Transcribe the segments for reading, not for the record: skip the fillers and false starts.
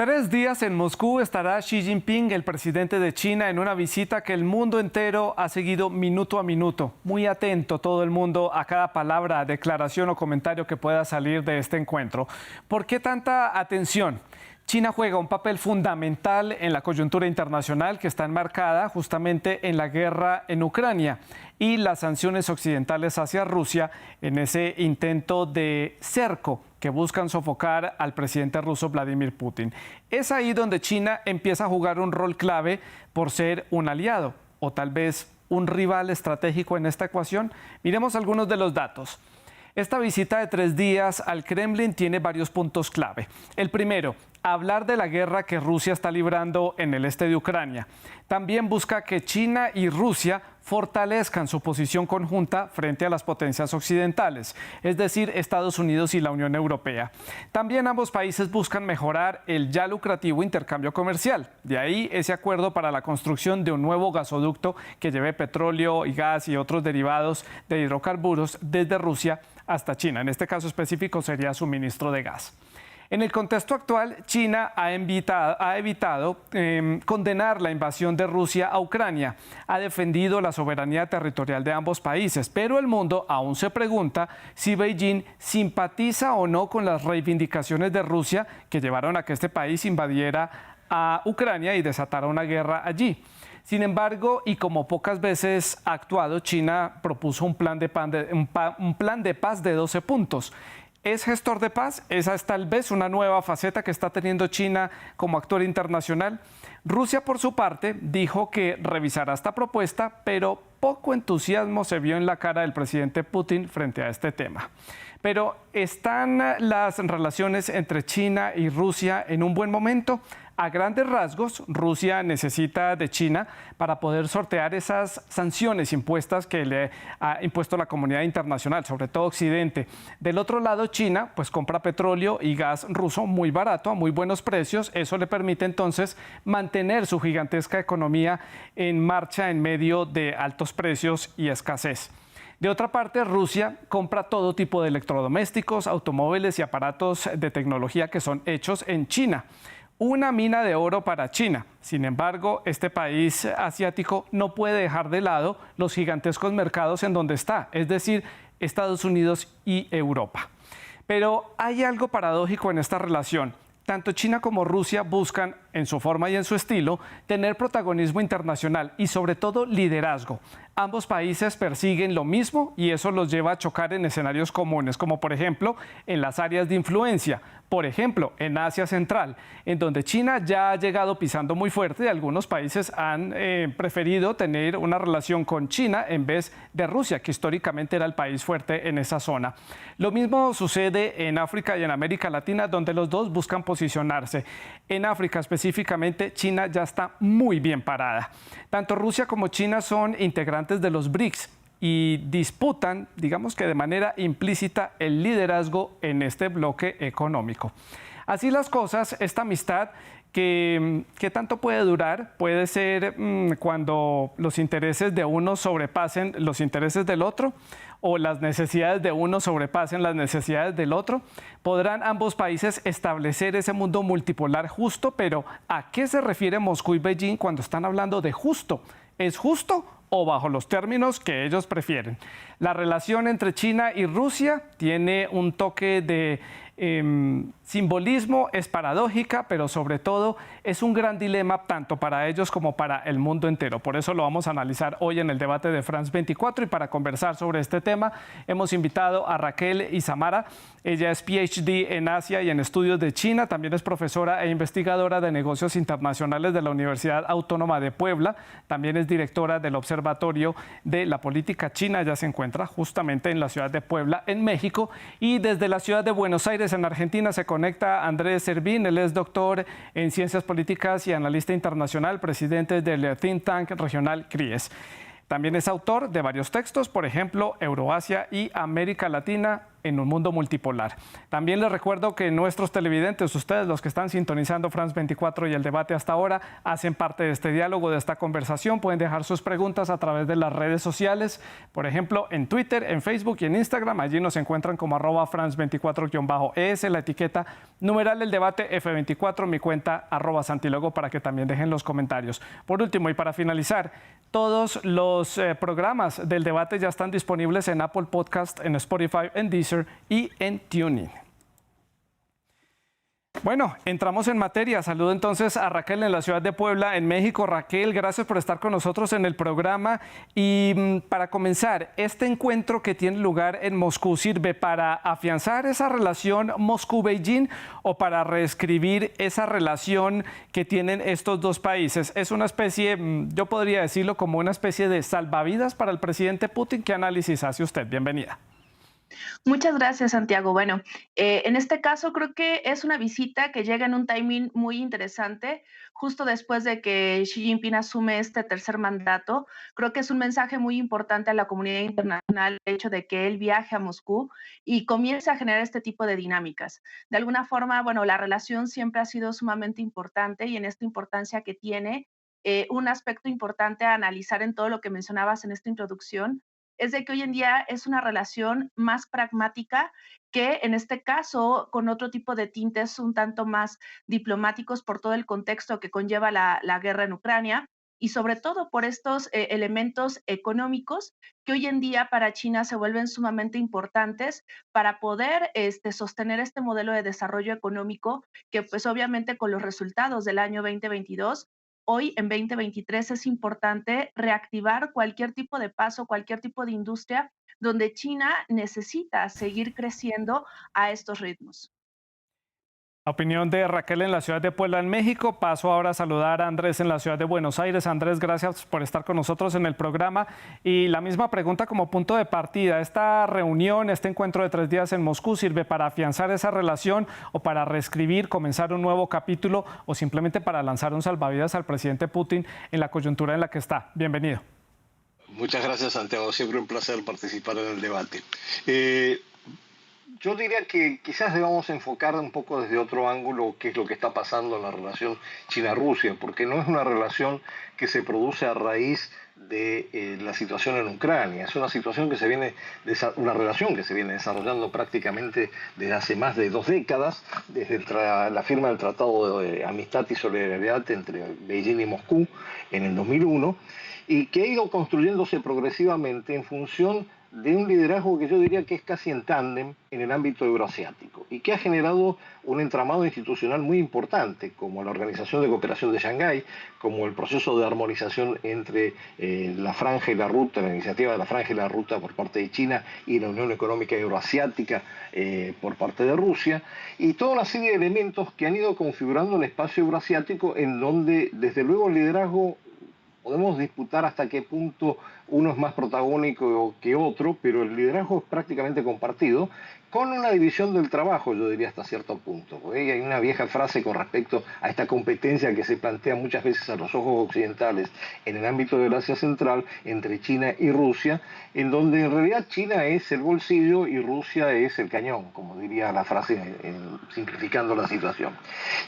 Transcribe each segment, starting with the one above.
3 días en Moscú estará Xi Jinping, el presidente de China, en una visita que el mundo entero ha seguido minuto a minuto. Muy atento todo el mundo a cada palabra, declaración o comentario que pueda salir de este encuentro. ¿Por qué tanta atención? China juega un papel fundamental en la coyuntura internacional que está enmarcada justamente en la guerra en Ucrania y las sanciones occidentales hacia Rusia en ese intento de cerco que buscan sofocar al presidente ruso Vladimir Putin. Es ahí donde China empieza a jugar un rol clave por ser un aliado o tal vez un rival estratégico en esta ecuación. Miremos algunos de los datos. Esta visita de 3 días al Kremlin tiene varios puntos clave. El primero, hablar de la guerra que Rusia está librando en el este de Ucrania. También busca que China y Rusia fortalezcan su posición conjunta frente a las potencias occidentales, es decir, Estados Unidos y la Unión Europea. También ambos países buscan mejorar el ya lucrativo intercambio comercial. De ahí ese acuerdo para la construcción de un nuevo gasoducto que lleve petróleo y gas y otros derivados de hidrocarburos desde Rusia hasta China. En este caso específico sería suministro de gas. En el contexto actual, China ha evitado condenar la invasión de Rusia a Ucrania. Ha defendido la soberanía territorial de ambos países, pero el mundo aún se pregunta si Beijing simpatiza o no con las reivindicaciones de Rusia que llevaron a que este país invadiera a Ucrania y desatara una guerra allí. Sin embargo, y como pocas veces ha actuado, China propuso un plan de paz de 12 puntos. ¿Es gestor de paz? Esa es tal vez una nueva faceta que está teniendo China como actor internacional. Rusia, por su parte, dijo que revisará esta propuesta, pero poco entusiasmo se vio en la cara del presidente Putin frente a este tema. Pero ¿están las relaciones entre China y Rusia en un buen momento? A grandes rasgos, Rusia necesita de China para poder sortear esas sanciones impuestas que le ha impuesto la comunidad internacional, sobre todo Occidente. Del otro lado, China pues compra petróleo y gas ruso muy barato, a muy buenos precios. Eso le permite entonces mantener su gigantesca economía en marcha en medio de altos precios y escasez. De otra parte, Rusia compra todo tipo de electrodomésticos, automóviles y aparatos de tecnología que son hechos en China. Una mina de oro para China. Sin embargo, este país asiático no puede dejar de lado los gigantescos mercados en donde está, es decir, Estados Unidos y Europa. Pero hay algo paradójico en esta relación. Tanto China como Rusia buscan, en su forma y en su estilo, tener protagonismo internacional y sobre todo liderazgo. Ambos países persiguen lo mismo y eso los lleva a chocar en escenarios comunes, como por ejemplo en las áreas de influencia, por ejemplo en Asia Central, en donde China ya ha llegado pisando muy fuerte y algunos países han preferido tener una relación con China en vez de Rusia, que históricamente era el país fuerte en esa zona. Lo mismo sucede en África y en América Latina, donde los dos buscan posicionarse. En África específicamente, China ya está muy bien parada. Tanto Rusia como China son integrantes de los BRICS y disputan, digamos que de manera implícita, el liderazgo en este bloque económico. Así las cosas, esta amistad que tanto puede durar, puede ser cuando los intereses de uno sobrepasen los intereses del otro o las necesidades de uno sobrepasen las necesidades del otro. Podrán ambos países establecer ese mundo multipolar justo, pero ¿a qué se refiere Moscú y Beijing cuando están hablando de justo? ¿Es justo o bajo los términos que ellos prefieren? La relación entre China y Rusia tiene un toque de simbolismo, es paradójica, pero sobre todo es un gran dilema tanto para ellos como para el mundo entero. Por eso lo vamos a analizar hoy en el debate de France 24 y para conversar sobre este tema hemos invitado a Raquel Isamara. Ella es PhD en Asia y en estudios de China, también es profesora e investigadora de negocios internacionales de la Universidad Autónoma de Puebla, también es directora del Observatorio de la Política China, ya se encuentra justamente en la ciudad de Puebla, en México, y desde la ciudad de Buenos Aires, en Argentina, se conecta Andrés Servín. Él es doctor en Ciencias Políticas y analista internacional, presidente del think tank regional CRIES. También es autor de varios textos, por ejemplo, Euroasia y América Latina. en un mundo multipolar. También les recuerdo que nuestros televidentes, ustedes los que están sintonizando France 24 y el debate hasta ahora, hacen parte de este diálogo, de esta conversación. Pueden dejar sus preguntas a través de las redes sociales, por ejemplo, en Twitter, en Facebook y en Instagram. Allí nos encuentran como @France24-ES, la etiqueta numeral el debate F24, mi cuenta @Santilogo, para que también dejen los comentarios. Por último, y para finalizar, todos los programas del debate ya están disponibles en Apple Podcast, en Spotify, en Deezer y en TuneIn. Bueno, entramos en materia. Saludo entonces a Raquel en la ciudad de Puebla, en México. Raquel, gracias por estar con nosotros en el programa. Y para comenzar, ¿este encuentro que tiene lugar en Moscú sirve para afianzar esa relación Moscú-Beijing o para reescribir esa relación que tienen estos dos países? Es una especie, yo podría decirlo como una especie de salvavidas para el presidente Putin. ¿Qué análisis hace usted? Bienvenida. Muchas gracias, Santiago. Bueno, en este caso creo que es una visita que llega en un timing muy interesante, justo después de que Xi Jinping asume este tercer mandato. Creo que es un mensaje muy importante a la comunidad internacional el hecho de que él viaje a Moscú y comience a generar este tipo de dinámicas. De alguna forma, bueno, la relación siempre ha sido sumamente importante y en esta importancia que tiene, un aspecto importante a analizar en todo lo que mencionabas en esta introducción es de que hoy en día es una relación más pragmática que en este caso con otro tipo de tintes un tanto más diplomáticos por todo el contexto que conlleva la guerra en Ucrania y sobre todo por estos elementos económicos que hoy en día para China se vuelven sumamente importantes para poder sostener este modelo de desarrollo económico que pues obviamente con los resultados del año 2022 hoy en 2023 es importante reactivar cualquier tipo de paso, cualquier tipo de industria donde China necesita seguir creciendo a estos ritmos. La opinión de Raquel en la ciudad de Puebla, en México. Paso ahora a saludar a Andrés en la ciudad de Buenos Aires. Andrés, gracias por estar con nosotros en el programa. Y la misma pregunta como punto de partida. ¿Esta reunión, este encuentro de 3 días en Moscú sirve para afianzar esa relación o para reescribir, comenzar un nuevo capítulo o simplemente para lanzar un salvavidas al presidente Putin en la coyuntura en la que está? Bienvenido. Muchas gracias, Santiago. Siempre un placer participar en el debate. Yo diría que quizás debamos enfocar un poco desde otro ángulo qué es lo que está pasando en la relación China-Rusia, porque no es una relación que se produce a raíz de la situación en Ucrania. Es una situación que una relación que se viene desarrollando prácticamente desde hace más de 2 décadas, desde la firma del Tratado de Amistad y Solidaridad entre Beijing y Moscú en el 2001, y que ha ido construyéndose progresivamente en función de un liderazgo que yo diría que es casi en tándem en el ámbito euroasiático y que ha generado un entramado institucional muy importante, como la Organización de Cooperación de Shanghái, como el proceso de armonización entre la Franja y la Ruta, la iniciativa de la Franja y la Ruta por parte de China y la Unión Económica Euroasiática por parte de Rusia, y toda una serie de elementos que han ido configurando el espacio euroasiático en donde, desde luego, el liderazgo podemos disputar hasta qué punto uno es más protagónico que otro, pero el liderazgo es prácticamente compartido, con una división del trabajo, yo diría hasta cierto punto. Hay una vieja frase con respecto a esta competencia que se plantea muchas veces a los ojos occidentales en el ámbito del Asia Central entre China y Rusia, en donde en realidad China es el bolsillo y Rusia es el cañón, como diría la frase simplificando la situación.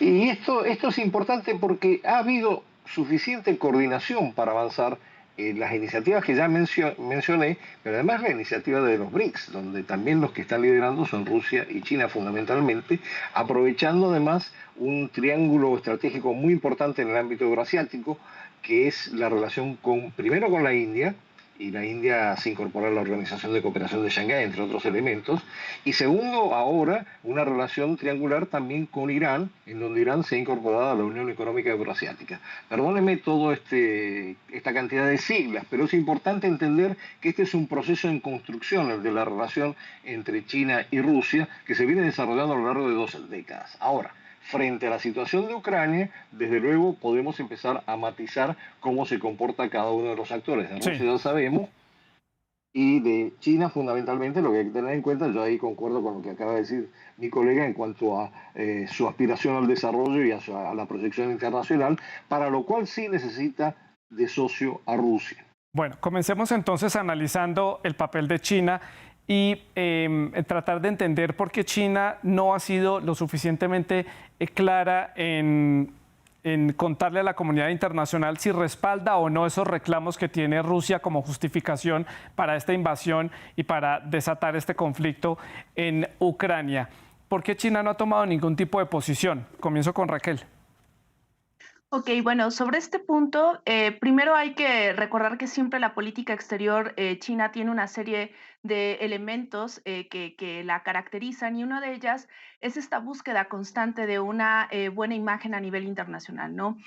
Y esto es importante porque ha habido suficiente coordinación para avanzar en las iniciativas que ya mencioné, pero además la iniciativa de los BRICS, donde también los que están liderando son Rusia y China fundamentalmente, aprovechando además un triángulo estratégico muy importante en el ámbito euroasiático, que es la relación primero con la India, y la India se incorpora a la Organización de Cooperación de Shanghái, entre otros elementos, y segundo, ahora, una relación triangular también con Irán, en donde Irán se ha incorporado a la Unión Económica Euroasiática. Perdóneme toda esta cantidad de siglas, pero es importante entender que este es un proceso en construcción, el de la relación entre China y Rusia, que se viene desarrollando a lo largo de 2 décadas. Ahora, frente a la situación de Ucrania, desde luego podemos empezar a matizar cómo se comporta cada uno de los actores. De Rusia ya sabemos, y de China fundamentalmente lo que hay que tener en cuenta, yo ahí concuerdo con lo que acaba de decir mi colega en cuanto a su aspiración al desarrollo y a la proyección internacional, para lo cual sí necesita de socio a Rusia. Bueno, comencemos entonces analizando el papel de China y tratar de entender por qué China no ha sido lo suficientemente clara en contarle a la comunidad internacional si respalda o no esos reclamos que tiene Rusia como justificación para esta invasión y para desatar este conflicto en Ucrania. ¿Por qué China no ha tomado ningún tipo de posición? Comienzo con Raquel. Ok, bueno, sobre este punto, primero hay que recordar que siempre la política exterior china tiene una serie de elementos que la caracterizan y una de ellas es esta búsqueda constante de una buena imagen a nivel internacional, ¿no?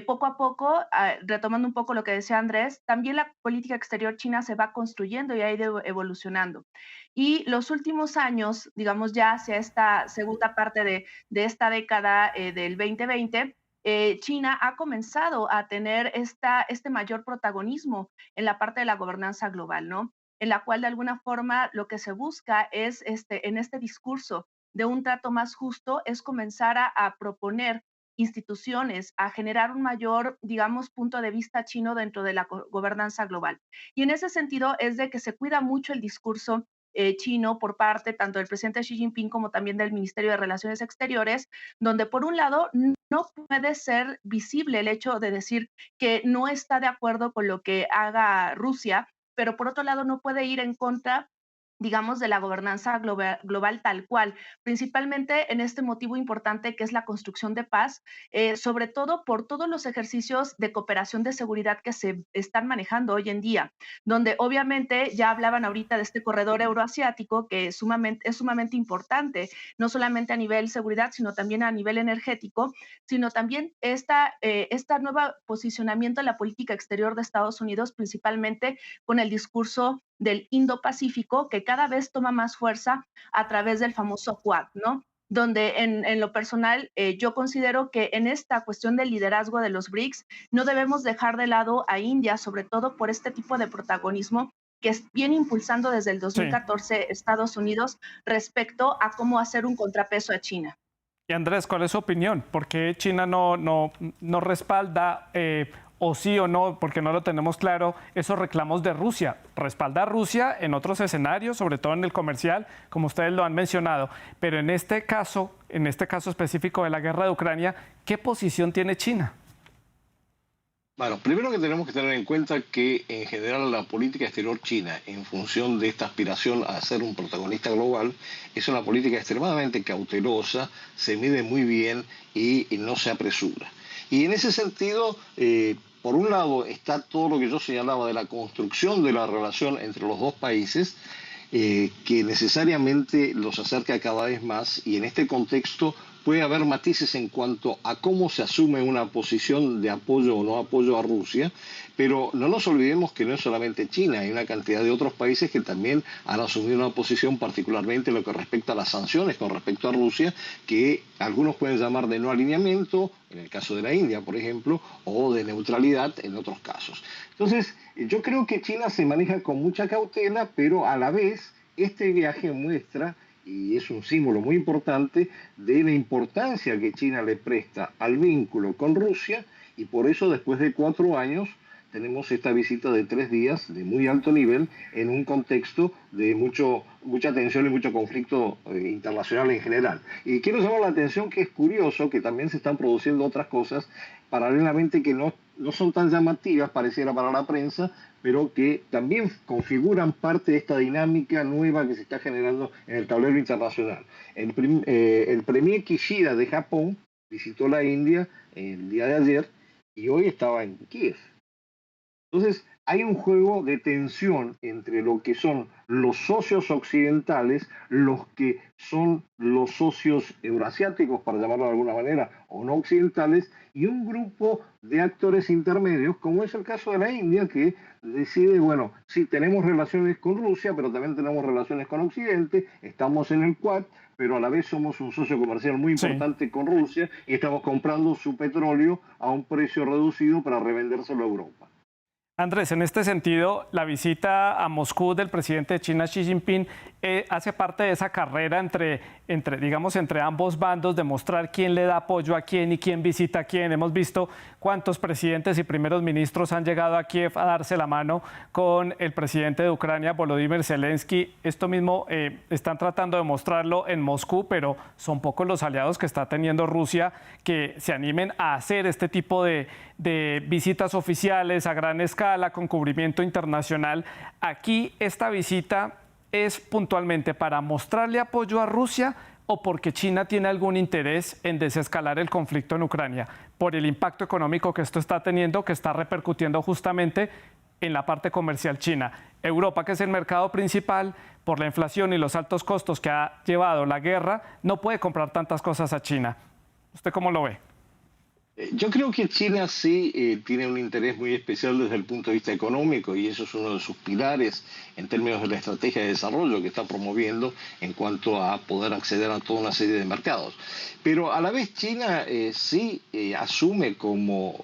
Poco a poco, retomando un poco lo que decía Andrés, también la política exterior china se va construyendo y ha ido evolucionando. Y los últimos años, digamos ya hacia esta segunda parte de esta década del 2020, China ha comenzado a tener este mayor protagonismo en la parte de la gobernanza global, ¿no? En la cual de alguna forma lo que se busca es, en este discurso de un trato más justo, es comenzar a proponer instituciones, a generar un mayor, digamos, punto de vista chino dentro de la gobernanza global. Y en ese sentido es de que se cuida mucho el discurso chino por parte tanto del presidente Xi Jinping como también del Ministerio de Relaciones Exteriores, donde por un lado no puede ser visible el hecho de decir que no está de acuerdo con lo que haga Rusia, pero por otro lado no puede ir en contra, digamos, de la gobernanza global tal cual, principalmente en este motivo importante que es la construcción de paz, sobre todo por todos los ejercicios de cooperación de seguridad que se están manejando hoy en día, donde obviamente ya hablaban ahorita de este corredor euroasiático que es sumamente importante, no solamente a nivel seguridad, sino también a nivel energético, sino también esta nueva posicionamiento de la política exterior de Estados Unidos, principalmente con el discurso del Indo-Pacífico, que cada vez toma más fuerza a través del famoso Quad, ¿no? Donde en lo personal yo considero que en esta cuestión del liderazgo de los BRICS no debemos dejar de lado a India, sobre todo por este tipo de protagonismo que viene impulsando desde el Sí. 2014 Estados Unidos respecto a cómo hacer un contrapeso a China. Y Andrés, ¿cuál es su opinión? ¿Por qué China no respalda, o sí o no, porque no lo tenemos claro, esos reclamos de Rusia? Respalda a Rusia en otros escenarios, sobre todo en el comercial, como ustedes lo han mencionado. Pero en este caso específico de la guerra de Ucrania, ¿qué posición tiene China? Bueno, primero que tenemos que tener en cuenta que en general la política exterior china, en función de esta aspiración a ser un protagonista global, es una política extremadamente cautelosa, se mide muy bien y no se apresura. Y en ese sentido, por un lado está todo lo que yo señalaba de la construcción de la relación entre los dos países, que necesariamente los acerca cada vez más y en este contexto puede haber matices en cuanto a cómo se asume una posición de apoyo o no apoyo a Rusia, pero no nos olvidemos que no es solamente China, hay una cantidad de otros países que también han asumido una posición, particularmente en lo que respecta a las sanciones con respecto a Rusia, que algunos pueden llamar de no alineamiento, en el caso de la India, por ejemplo, o de neutralidad en otros casos. Entonces, yo creo que China se maneja con mucha cautela, pero a la vez este viaje muestra, y es un símbolo muy importante, de la importancia que China le presta al vínculo con Rusia, y por eso después de 4 años tenemos esta visita de 3 días de muy alto nivel en un contexto de mucha tensión y mucho conflicto internacional en general. Y quiero llamar la atención que es curioso que también se están produciendo otras cosas paralelamente que no son tan llamativas, pareciera para la prensa, pero que también configuran parte de esta dinámica nueva que se está generando en el tablero internacional. El premier Kishida de Japón visitó la India el día de ayer y hoy estaba en Kiev. Entonces, hay un juego de tensión entre lo que son los socios occidentales, los que son los socios euroasiáticos, para llamarlo de alguna manera, o no occidentales, y un grupo de actores intermedios, como es el caso de la India, que decide, bueno, sí, tenemos relaciones con Rusia, pero también tenemos relaciones con Occidente, estamos en el Quad, pero a la vez somos un socio comercial muy Sí. importante con Rusia y estamos comprando su petróleo a un precio reducido para revendérselo a Europa. Andrés, en este sentido, la visita a Moscú del presidente de China, Xi Jinping, hace parte de esa carrera entre ambos bandos, de mostrar quién le da apoyo a quién y quién visita a quién. Hemos visto cuántos presidentes y primeros ministros han llegado a Kiev a darse la mano con el presidente de Ucrania, Volodymyr Zelensky. Esto mismo están tratando de mostrarlo en Moscú, pero son pocos los aliados que está teniendo Rusia que se animen a hacer este tipo de visitas oficiales a gran escala, con cubrimiento internacional. Aquí esta visita es puntualmente para mostrarle apoyo a Rusia o porque China tiene algún interés en desescalar el conflicto en Ucrania, por el impacto económico que esto está teniendo, que está repercutiendo justamente en la parte comercial china. Europa, que es el mercado principal, por la inflación y los altos costos que ha llevado la guerra, no puede comprar tantas cosas a China. ¿Usted cómo lo ve? Yo creo que China sí tiene un interés muy especial desde el punto de vista económico y eso es uno de sus pilares en términos de la estrategia de desarrollo que está promoviendo en cuanto a poder acceder a toda una serie de mercados. Pero a la vez China sí asume como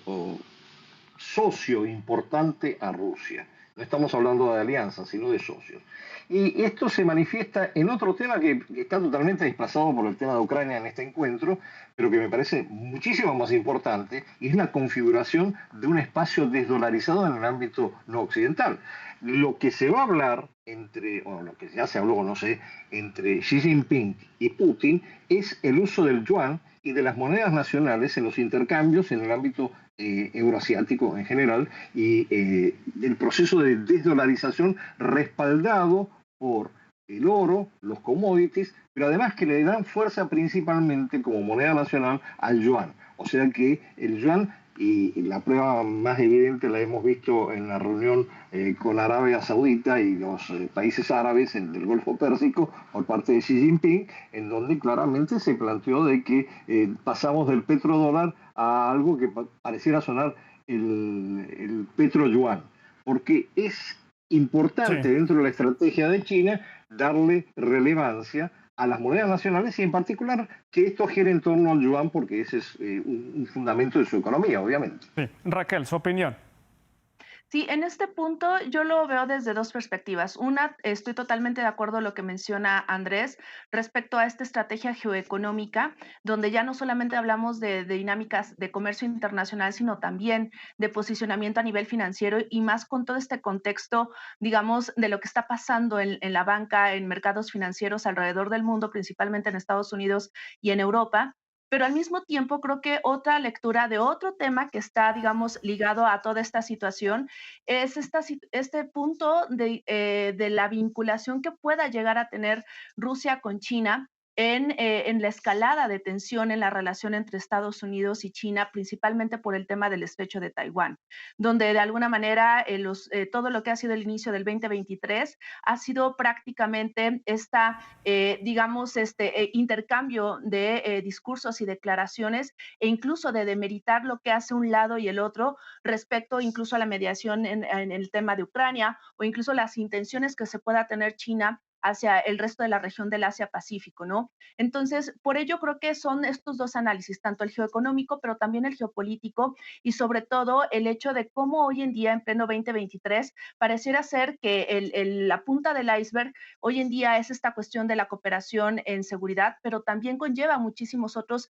socio importante a Rusia. No estamos hablando de alianzas, sino de socios. Y esto se manifiesta en otro tema que está totalmente desplazado por el tema de Ucrania en este encuentro, pero que me parece muchísimo más importante, y es la configuración de un espacio desdolarizado en el ámbito no occidental. Lo que se va a hablar lo que ya se habló, no sé, entre Xi Jinping y Putin es el uso del yuan y de las monedas nacionales en los intercambios en el ámbito euroasiático en general y el proceso de desdolarización respaldado por el oro, los commodities, pero además que le dan fuerza principalmente como moneda nacional al yuan. O sea que el yuan, y la prueba más evidente la hemos visto en la reunión con Arabia Saudita y los países árabes del Golfo Pérsico por parte de Xi Jinping, en donde claramente se planteó de que pasamos del petrodólar a algo que pareciera sonar el petroyuan, porque es importante dentro de la estrategia de China darle relevancia a las monedas nacionales y en particular que esto gire en torno al yuan porque ese es un fundamento de su economía, obviamente. Sí. Raquel, su opinión. Sí, en este punto yo lo veo desde dos perspectivas. Una, estoy totalmente de acuerdo en lo que menciona Andrés respecto a esta estrategia geoeconómica, donde ya no solamente hablamos de dinámicas de comercio internacional, sino también de posicionamiento a nivel financiero y más con todo este contexto, digamos, de lo que está pasando en la banca, en mercados financieros alrededor del mundo, principalmente en Estados Unidos y en Europa. Pero al mismo tiempo creo que otra lectura de otro tema que está, digamos, ligado a toda esta situación es este punto de la vinculación que pueda llegar a tener Rusia con China en la escalada de tensión en la relación entre Estados Unidos y China, principalmente por el tema del estrecho de Taiwán, donde de alguna manera todo lo que ha sido el inicio del 2023 ha sido prácticamente digamos, intercambio de discursos y declaraciones e incluso de demeritar lo que hace un lado y el otro respecto incluso a la mediación en el tema de Ucrania o incluso las intenciones que se pueda tener China hacia el resto de la región del Asia-Pacífico, ¿no? Entonces, por ello creo que son estos dos análisis, tanto el geoeconómico, pero también el geopolítico y sobre todo el hecho de cómo hoy en día, en pleno 2023, pareciera ser que la punta del iceberg hoy en día es esta cuestión de la cooperación en seguridad, pero también conlleva muchísimos otros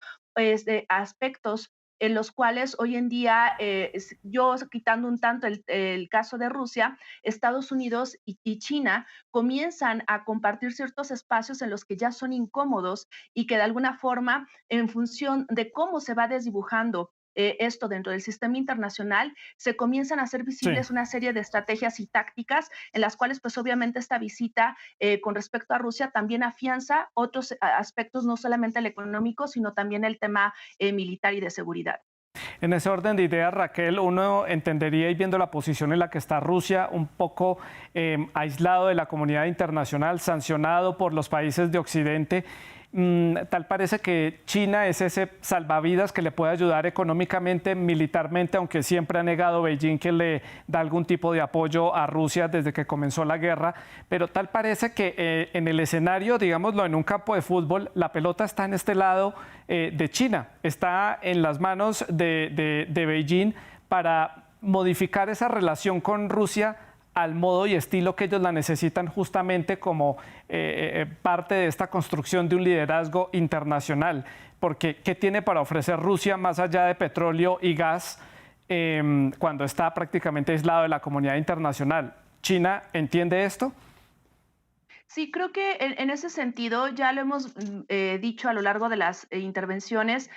aspectos en los cuales hoy en día, yo quitando un tanto el caso de Rusia, Estados Unidos y China comienzan a compartir ciertos espacios en los que ya son incómodos y que de alguna forma, en función de cómo se va desdibujando esto dentro del sistema internacional, se comienzan a hacer visibles una serie de estrategias y tácticas en las cuales pues obviamente esta visita con respecto a Rusia también afianza otros aspectos, no solamente el económico, sino también el tema militar y de seguridad. En ese orden de ideas, Raquel, uno entendería, y viendo la posición en la que está Rusia, un poco aislado de la comunidad internacional, sancionado por los países de Occidente, tal parece que China es ese salvavidas que le puede ayudar económicamente, militarmente, aunque siempre ha negado Beijing que le da algún tipo de apoyo a Rusia desde que comenzó la guerra, pero tal parece que en el escenario, digámoslo, en un campo de fútbol, la pelota está en este lado de China, está en las manos de Beijing para modificar esa relación con Rusia al modo y estilo que ellos la necesitan justamente como parte de esta construcción de un liderazgo internacional. Porque, ¿qué tiene para ofrecer Rusia más allá de petróleo y gas cuando está prácticamente aislado de la comunidad internacional? ¿China entiende esto? Sí, creo que en ese sentido ya lo hemos dicho a lo largo de las intervenciones.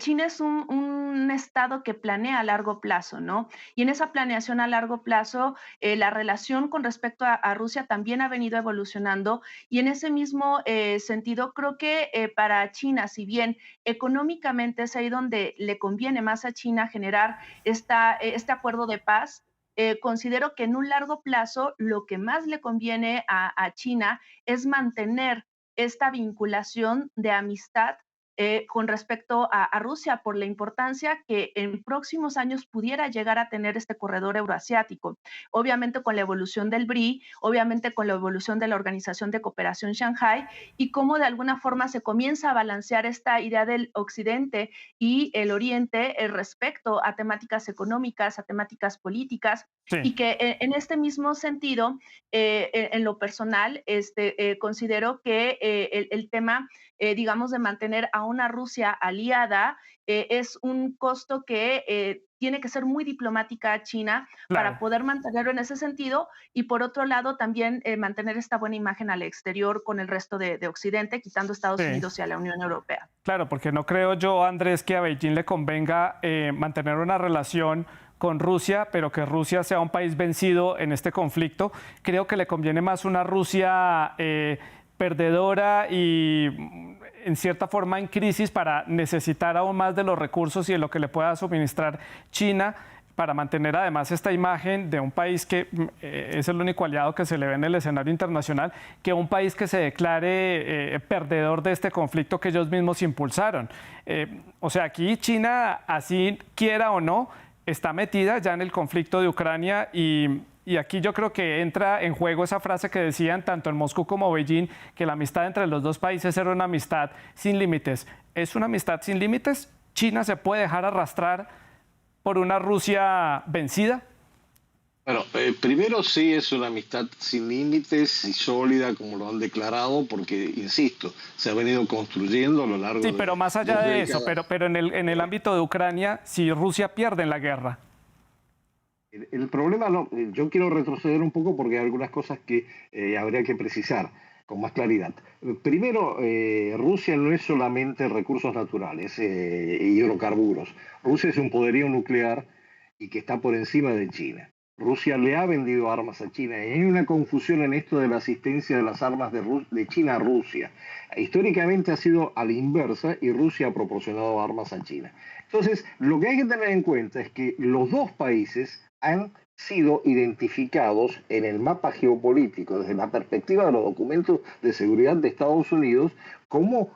China es un estado que planea a largo plazo, ¿no? Y en esa planeación a largo plazo, la relación con respecto a Rusia también ha venido evolucionando y en ese mismo sentido creo que para China, si bien económicamente es ahí donde le conviene más a China generar este acuerdo de paz, considero que en un largo plazo lo que más le conviene a China es mantener esta vinculación de amistad con respecto a Rusia por la importancia que en próximos años pudiera llegar a tener este corredor euroasiático. Obviamente con la evolución del BRI, obviamente con la evolución de la Organización de Cooperación Shanghai y cómo de alguna forma se comienza a balancear esta idea del Occidente y el Oriente respecto a temáticas económicas, a temáticas políticas Sí, y que en este mismo sentido, en lo personal, considero que el tema, digamos, de mantener a una Rusia aliada es un costo que tiene que ser muy diplomática a China para claro. poder mantenerlo en ese sentido y por otro lado también mantener esta buena imagen al exterior con el resto de Occidente, quitando Estados Sí. Unidos y a la Unión Europea. Claro, porque no creo yo, Andrés, que a Beijing le convenga mantener una relación con Rusia, pero que Rusia sea un país vencido en este conflicto. Creo que le conviene más una Rusia perdedora y en cierta forma en crisis para necesitar aún más de los recursos y de lo que le pueda suministrar China para mantener además esta imagen de un país que es el único aliado que se le ve en el escenario internacional, que un país que se declare perdedor de este conflicto que ellos mismos impulsaron. O sea, aquí China, así quiera o no, está metida ya en el conflicto de Ucrania y aquí yo creo que entra en juego esa frase que decían tanto en Moscú como Beijing, que la amistad entre los dos países era una amistad sin límites. ¿Es una amistad sin límites? ¿China se puede dejar arrastrar por una Rusia vencida? Bueno, primero sí es una amistad sin límites y sólida, como lo han declarado, porque, insisto, se ha venido construyendo a lo largo Sí, pero de más allá dos de eso, décadas. pero en el ámbito de Ucrania, si Rusia pierde en la guerra. El problema no, yo quiero retroceder un poco porque hay algunas cosas que habría que precisar con más claridad. Primero, Rusia no es solamente recursos naturales y hidrocarburos. Rusia es un poderío nuclear y que está por encima de China. Rusia le ha vendido armas a China y hay una confusión en esto de la asistencia de las armas de China a Rusia. Históricamente ha sido a la inversa y Rusia ha proporcionado armas a China. Entonces, lo que hay que tener en cuenta es que los dos países han sido identificados en el mapa geopolítico desde la perspectiva de los documentos de seguridad de Estados Unidos como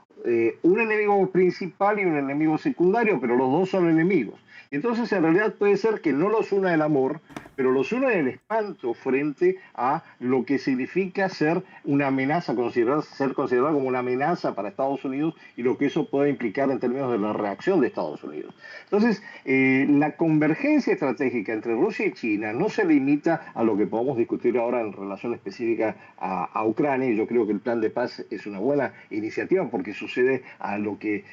un enemigo principal y un enemigo secundario, pero los dos son enemigos. Entonces, en realidad puede ser que no los una el amor, pero los une el espanto frente a lo que significa ser una amenaza, ser considerado como una amenaza para Estados Unidos y lo que eso puede implicar en términos de la reacción de Estados Unidos. Entonces, la convergencia estratégica entre Rusia y China no se limita a lo que podemos discutir ahora en relación específica a Ucrania, y yo creo que el plan de paz es una buena iniciativa porque sucede a lo que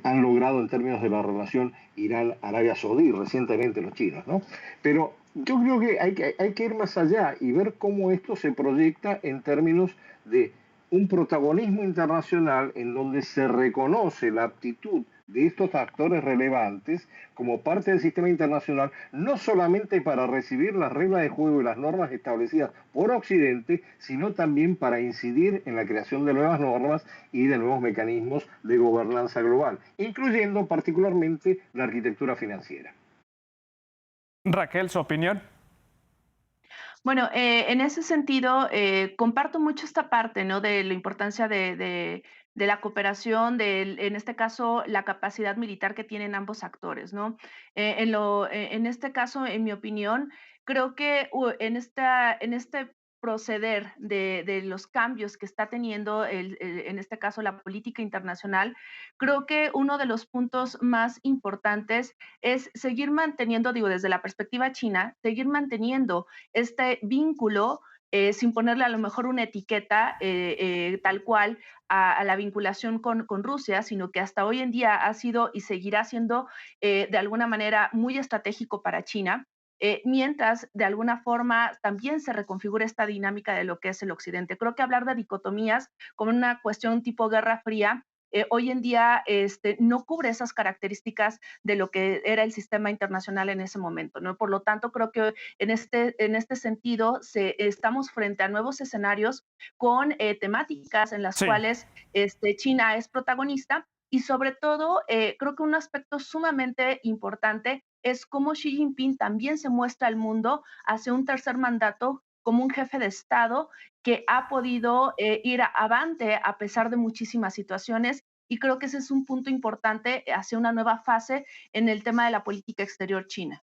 han logrado en términos de la relación Irán-Arabia Saudí recientemente los chinos, ¿no? Pero yo creo que hay que ir más allá y ver cómo esto se proyecta en términos de un protagonismo internacional en donde se reconoce la aptitud de estos actores relevantes como parte del sistema internacional, no solamente para recibir las reglas de juego y las normas establecidas por Occidente, sino también para incidir en la creación de nuevas normas y de nuevos mecanismos de gobernanza global, incluyendo particularmente la arquitectura financiera. Raquel, ¿su opinión? Bueno, en ese sentido, comparto mucho esta parte, ¿no? De la importancia de la cooperación, en este caso, la capacidad militar que tienen ambos actores, ¿no? En este caso, en mi opinión, creo que en este proceder de los cambios que está teniendo en este caso la política internacional, creo que uno de los puntos más importantes es seguir manteniendo, digo, desde la perspectiva china, seguir manteniendo este vínculo sin ponerle a lo mejor una etiqueta tal cual a la vinculación con Rusia, sino que hasta hoy en día ha sido y seguirá siendo de alguna manera muy estratégico para China. Mientras de alguna forma también se reconfigura esta dinámica de lo que es el Occidente. Creo que hablar de dicotomías como una cuestión tipo Guerra Fría hoy en día no cubre esas características de lo que era el sistema internacional en ese momento, ¿no? Por lo tanto, creo que en este sentido estamos frente a nuevos escenarios con temáticas en las Sí. cuales China es protagonista y sobre todo creo que un aspecto sumamente importante es cómo Xi Jinping también se muestra al mundo hacia un tercer mandato como un jefe de Estado que ha podido ir avante a pesar de muchísimas situaciones y creo que ese es un punto importante hacia una nueva fase en el tema de la política exterior china.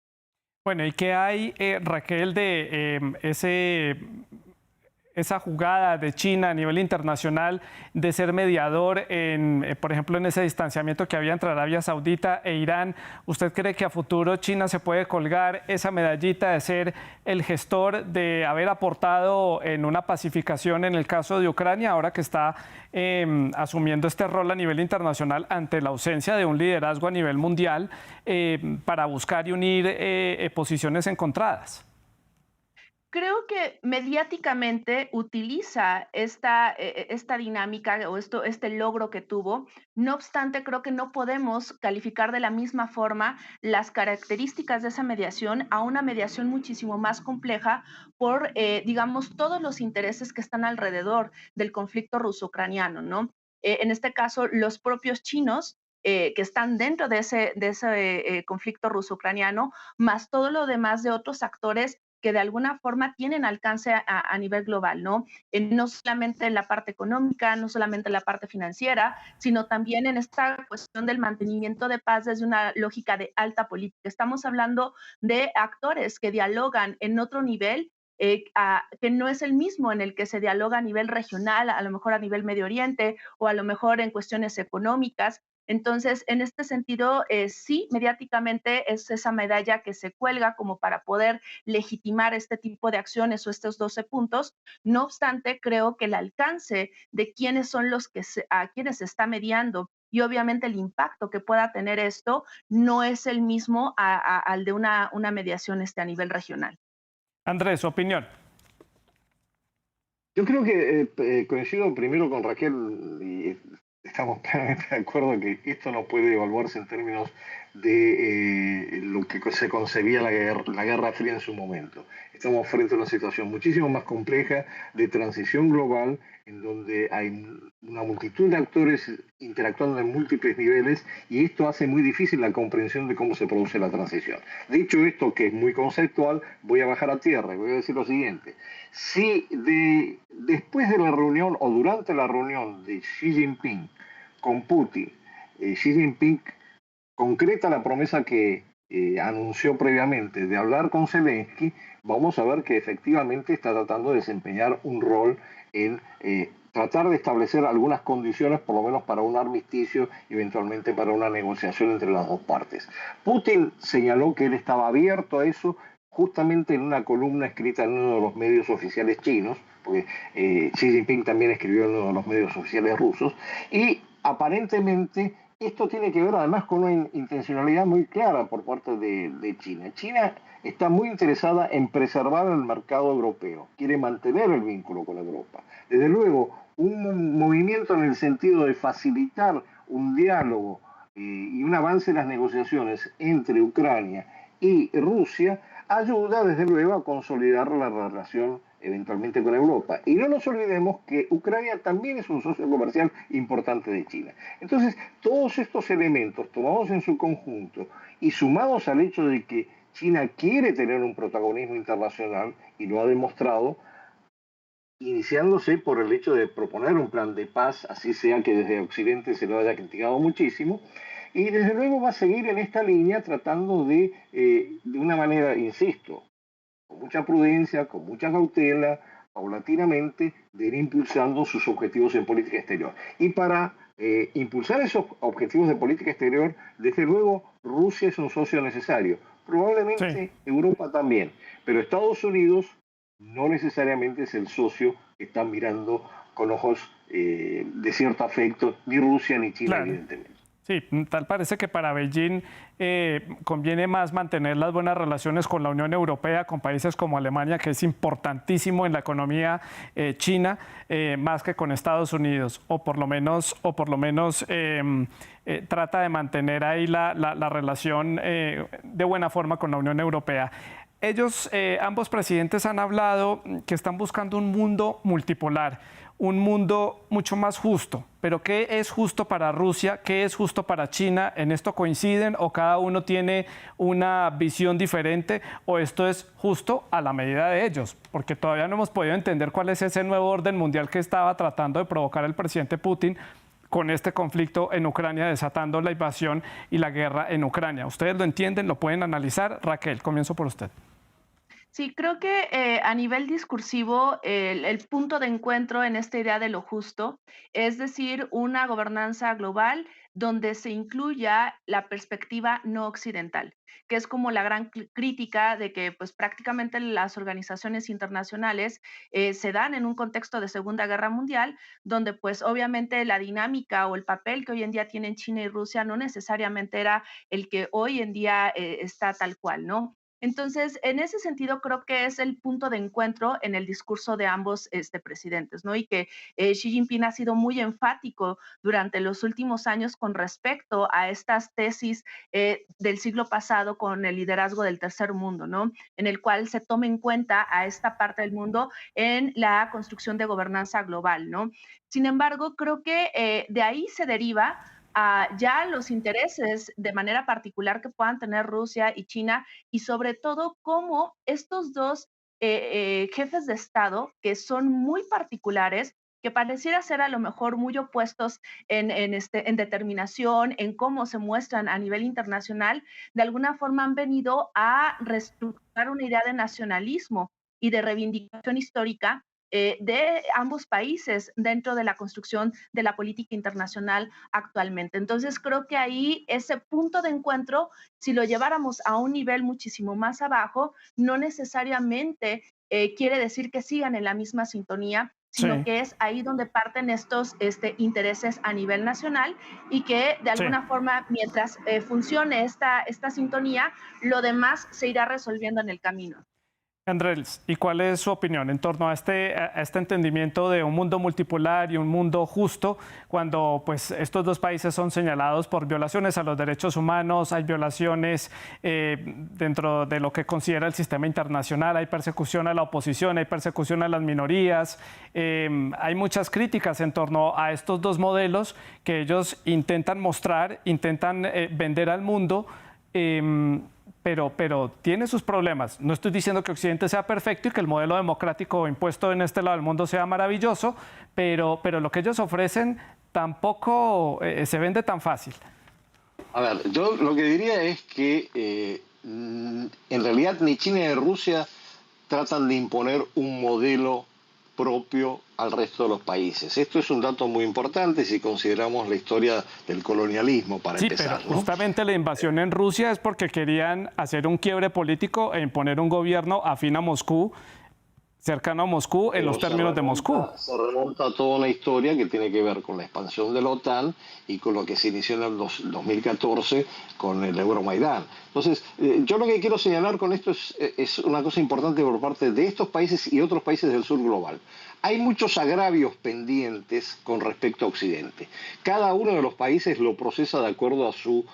Bueno, ¿y qué hay, Raquel, de esa jugada de China a nivel internacional de ser mediador en, por ejemplo, en ese distanciamiento que había entre Arabia Saudita e Irán? ¿Usted cree que a futuro China se puede colgar esa medallita de ser el gestor, de haber aportado en una pacificación en el caso de Ucrania, ahora que está asumiendo este rol a nivel internacional ante la ausencia de un liderazgo a nivel mundial para buscar y unir posiciones encontradas? Creo que mediáticamente utiliza esta dinámica o este logro que tuvo. No obstante, creo que no podemos calificar de la misma forma las características de esa mediación a una mediación muchísimo más compleja por, digamos, todos los intereses que están alrededor del conflicto ruso-ucraniano, ¿no? En este caso, los propios chinos que están dentro de ese conflicto ruso-ucraniano, más todo lo demás de otros actores que de alguna forma tienen alcance a nivel global, ¿no? No solamente en la parte económica, no solamente en la parte financiera, sino también en esta cuestión del mantenimiento de paz desde una lógica de alta política. Estamos hablando de actores que dialogan en otro nivel que no es el mismo en el que se dialoga a nivel regional, a lo mejor a nivel Medio Oriente o a lo mejor en cuestiones económicas. Entonces, en este sentido, sí, mediáticamente es esa medalla que se cuelga como para poder legitimar este tipo de acciones o estos 12 puntos. No obstante, creo que el alcance de quiénes son los que a quienes se está mediando y obviamente el impacto que pueda tener esto no es el mismo al de una mediación a nivel regional. Andrés, su opinión. Yo creo que coincido primero con Raquel y estamos plenamente de acuerdo que esto no puede evaluarse en términos de lo que se concebía la Guerra Fría en su momento. Estamos frente a una situación muchísimo más compleja de transición global, en donde hay una multitud de actores interactuando en múltiples niveles y esto hace muy difícil la comprensión de cómo se produce la transición. Dicho esto, que es muy conceptual, voy a bajar a tierra y voy a decir lo siguiente. Si después de la reunión o durante la reunión de Xi Jinping con Putin, Xi Jinping concreta la promesa que anunció previamente de hablar con Zelensky, vamos a ver que efectivamente está tratando de desempeñar un rol en tratar de establecer algunas condiciones, por lo menos para un armisticio y eventualmente para una negociación entre las dos partes. Putin señaló que él estaba abierto a eso justamente en una columna escrita en uno de los medios oficiales chinos, porque Xi Jinping también escribió en uno de los medios oficiales rusos, y aparentemente esto tiene que ver además con una intencionalidad muy clara por parte de China. China está muy interesada en preservar el mercado europeo, quiere mantener el vínculo con Europa. Desde luego, un movimiento en el sentido de facilitar un diálogo y un avance en las negociaciones entre Ucrania y Rusia ayuda desde luego a consolidar la relación eventualmente con Europa. Y no nos olvidemos que Ucrania también es un socio comercial importante de China. Entonces, todos estos elementos tomados en su conjunto y sumados al hecho de que China quiere tener un protagonismo internacional y lo ha demostrado, iniciándose por el hecho de proponer un plan de paz, así sea que desde Occidente se lo haya criticado muchísimo, y desde luego va a seguir en esta línea tratando de una manera, insisto, con mucha prudencia, con mucha cautela, paulatinamente de ir impulsando sus objetivos en política exterior. Y para impulsar esos objetivos de política exterior, desde luego Rusia es un socio necesario, Sí. probablemente Europa también, pero Estados Unidos no necesariamente es el socio que está mirando con ojos de cierto afecto, ni Rusia ni China, Claro. evidentemente. Sí, tal parece que para Beijing conviene más mantener las buenas relaciones con la Unión Europea, con países como Alemania, que es importantísimo en la economía china, más que con Estados Unidos, o por lo menos trata de mantener ahí la relación de buena forma con la Unión Europea. Ellos, ambos presidentes han hablado que están buscando un mundo multipolar, un mundo mucho más justo. Pero ¿qué es justo para Rusia? ¿Qué es justo para China? ¿En esto coinciden o cada uno tiene una visión diferente? ¿O esto es justo a la medida de ellos? Porque todavía no hemos podido entender cuál es ese nuevo orden mundial que estaba tratando de provocar el presidente Putin con este conflicto en Ucrania, desatando la invasión y la guerra en Ucrania. ¿Ustedes lo entienden? ¿Lo pueden analizar? Raquel, comienzo por usted. Sí, creo que a nivel discursivo, el punto de encuentro en esta idea de lo justo, es decir, una gobernanza global donde se incluya la perspectiva no occidental, que es como la gran crítica de que pues prácticamente las organizaciones internacionales se dan en un contexto de Segunda Guerra Mundial, donde pues obviamente la dinámica o el papel que hoy en día tienen China y Rusia no necesariamente era el que hoy en día está tal cual, ¿no? Entonces, en ese sentido, creo que es el punto de encuentro en el discurso de ambos presidentes, ¿no? Y que Xi Jinping ha sido muy enfático durante los últimos años con respecto a estas tesis del siglo pasado con el liderazgo del tercer mundo, ¿no? En el cual se tome en cuenta a esta parte del mundo en la construcción de gobernanza global, ¿no? Sin embargo, creo que de ahí se deriva a ya los intereses de manera particular que puedan tener Rusia y China y sobre todo cómo estos dos jefes de Estado, que son muy particulares, que pareciera ser a lo mejor muy opuestos en determinación, en cómo se muestran a nivel internacional, de alguna forma han venido a reestructurar una idea de nacionalismo y de reivindicación histórica de ambos países dentro de la construcción de la política internacional actualmente. Entonces, creo que ahí ese punto de encuentro, si lo lleváramos a un nivel muchísimo más abajo, no necesariamente quiere decir que sigan en la misma sintonía, sino Sí, que es ahí donde parten estos intereses a nivel nacional y que de sí. alguna forma, mientras funcione esta sintonía, lo demás se irá resolviendo en el camino. Andrés, ¿y cuál es su opinión en torno a este entendimiento de un mundo multipolar y un mundo justo cuando pues, estos dos países son señalados por violaciones a los derechos humanos, hay violaciones dentro de lo que considera el sistema internacional, hay persecución a la oposición, hay persecución a las minorías, hay muchas críticas en torno a estos dos modelos que ellos intentan mostrar, intentan vender al mundo? Pero tiene sus problemas. No estoy diciendo que Occidente sea perfecto y que el modelo democrático impuesto en este lado del mundo sea maravilloso, pero lo que ellos ofrecen tampoco se vende tan fácil. A ver, yo lo que diría es que en realidad ni China ni Rusia tratan de imponer un modelo propio al resto de los países. Esto es un dato muy importante si consideramos la historia del colonialismo, para Sí, pero empezar, ¿no? justamente la invasión en Rusia es porque querían hacer un quiebre político e imponer un gobierno afín a Moscú, cercano a Moscú, en Pero los términos de Moscú. se remonta a toda una historia que tiene que ver con la expansión de la OTAN y con lo que se inició en el 2014 con el Euromaidán. Entonces, yo lo que quiero señalar con esto es una cosa importante por parte de estos países y otros países del sur global. Hay muchos agravios pendientes con respecto a Occidente. Cada uno de los países lo procesa de acuerdo a su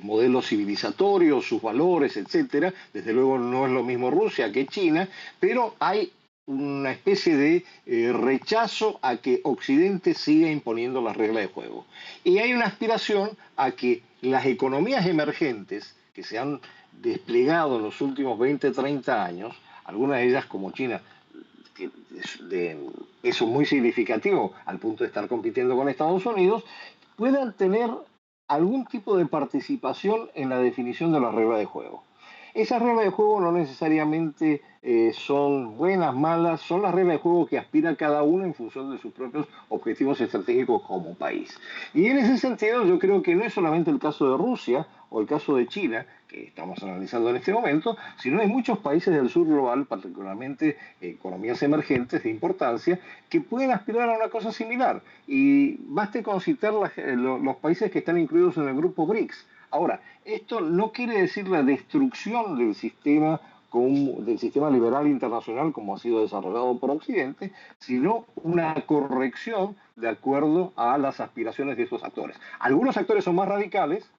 modelo civilizatorio, sus valores, etcétera. Desde luego no es lo mismo Rusia que China, pero hay una especie de rechazo a que Occidente siga imponiendo las reglas de juego. Y hay una aspiración a que las economías emergentes que se han desplegado en los últimos 20, 30 años, algunas de ellas como China, que de peso muy significativo al punto de estar compitiendo con Estados Unidos, puedan tener algún tipo de participación en la definición de las reglas de juego. Esas reglas de juego no necesariamente son buenas, malas, son las reglas de juego que aspira cada uno en función de sus propios objetivos estratégicos como país. Y en ese sentido yo creo que no es solamente el caso de Rusia o el caso de China, que estamos analizando en este momento, sino hay muchos países del sur global, particularmente economías emergentes de importancia, que pueden aspirar a una cosa similar. Y baste con citar los países que están incluidos en el grupo BRICS. Ahora, esto no quiere decir la destrucción del sistema liberal internacional como ha sido desarrollado por Occidente, sino una corrección de acuerdo a las aspiraciones de estos actores. Algunos actores son más radicales,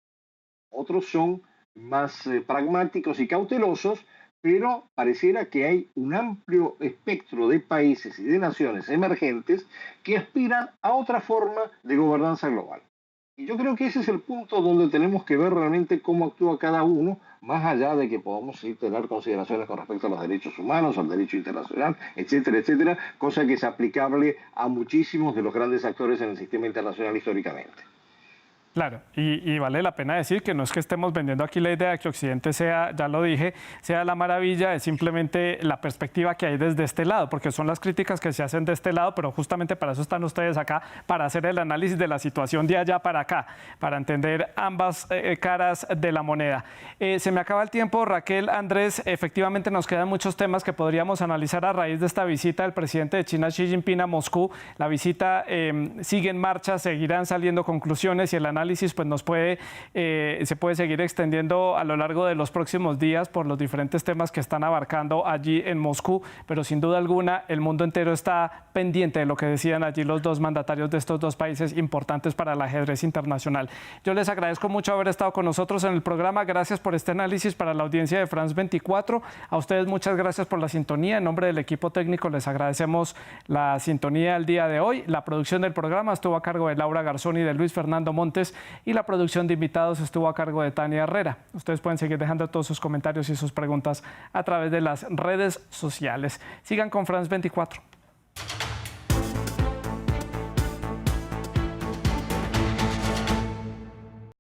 otros son más pragmáticos y cautelosos, pero pareciera que hay un amplio espectro de países y de naciones emergentes que aspiran a otra forma de gobernanza global. Y yo creo que ese es el punto donde tenemos que ver realmente cómo actúa cada uno, más allá de que podamos tener consideraciones con respecto a los derechos humanos, al derecho internacional, etcétera, etcétera, cosa que es aplicable a muchísimos de los grandes actores en el sistema internacional históricamente. Claro, y vale la pena decir que no es que estemos vendiendo aquí la idea de que Occidente sea, ya lo dije, sea la maravilla, es simplemente la perspectiva que hay desde este lado, porque son las críticas que se hacen de este lado, pero justamente para eso están ustedes acá, para hacer el análisis de la situación de allá para acá, para entender ambas caras de la moneda. Se me acaba el tiempo, Raquel, Andrés, efectivamente nos quedan muchos temas que podríamos analizar a raíz de esta visita del presidente de China, Xi Jinping, a Moscú. La visita sigue en marcha, seguirán saliendo conclusiones y el análisis pues se puede seguir extendiendo a lo largo de los próximos días por los diferentes temas que están abarcando allí en Moscú, pero sin duda alguna el mundo entero está pendiente de lo que decían allí los dos mandatarios de estos dos países importantes para el ajedrez internacional. Yo les agradezco mucho haber estado con nosotros en el programa, gracias por este análisis para la audiencia de France 24, a ustedes muchas gracias por la sintonía, en nombre del equipo técnico les agradecemos la sintonía el día de hoy, la producción del programa estuvo a cargo de Laura Garzón y de Luis Fernando Montes, y la producción de invitados estuvo a cargo de Tania Herrera. Ustedes pueden seguir dejando todos sus comentarios y sus preguntas a través de las redes sociales. Sigan con France 24.